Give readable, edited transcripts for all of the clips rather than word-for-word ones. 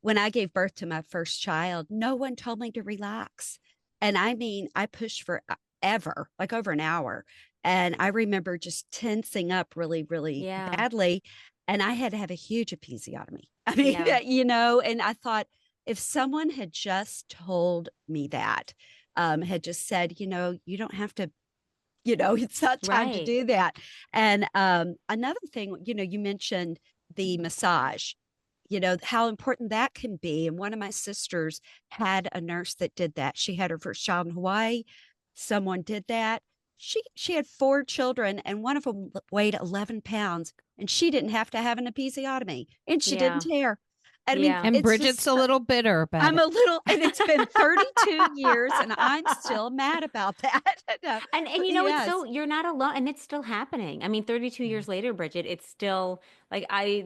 when I gave birth to my first child, no one told me to relax. And I mean, I pushed for ever, like over an hour. And I remember just tensing up really, really Yeah. badly. And I had to have a huge episiotomy. I mean, Yeah. and I thought if someone had just told me that, had just said, you don't have to, it's not time to Right. do that. And another thing, you mentioned the massage, how important that can be. And one of my sisters had a nurse that did that. She had her first child in Hawaii. Someone did that. She had four children, and one of them weighed 11 pounds, and she didn't have to have an episiotomy, and she didn't Yeah. tear. I mean, Yeah. And it's Bridget's just a little bitter about I'm it. a little, and it's been 32 years, and I'm still mad about that. No, And but it's yes. so you're not alone, and it's still happening. I mean, 32 Yeah. years later, Bridget, it's still like I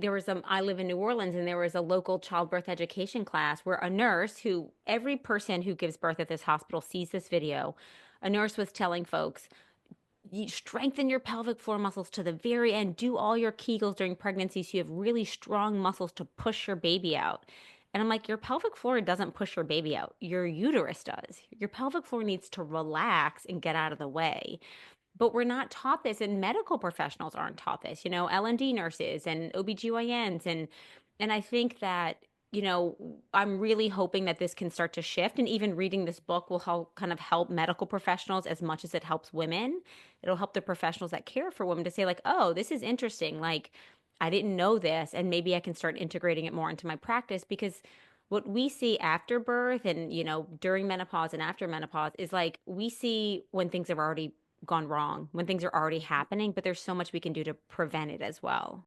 live in New Orleans, and there was a local childbirth education class where a nurse, who every person who gives birth at this hospital sees this video, a nurse was telling folks, you strengthen your pelvic floor muscles to the very end. Do all your Kegels during pregnancy so you have really strong muscles to push your baby out. And I'm like, your pelvic floor doesn't push your baby out. Your uterus does. Your pelvic floor needs to relax and get out of the way. But we're not taught this, and medical professionals aren't taught this, L&D nurses and OBGYNs. And I think that, I'm really hoping that this can start to shift. And even reading this book will help medical professionals as much as it helps women. It'll help the professionals that care for women to say, like, oh, this is interesting. Like, I didn't know this, and maybe I can start integrating it more into my practice, because what we see after birth and, during menopause and after menopause is like we see when things have already gone wrong, when things are already happening, but there's so much we can do to prevent it as well.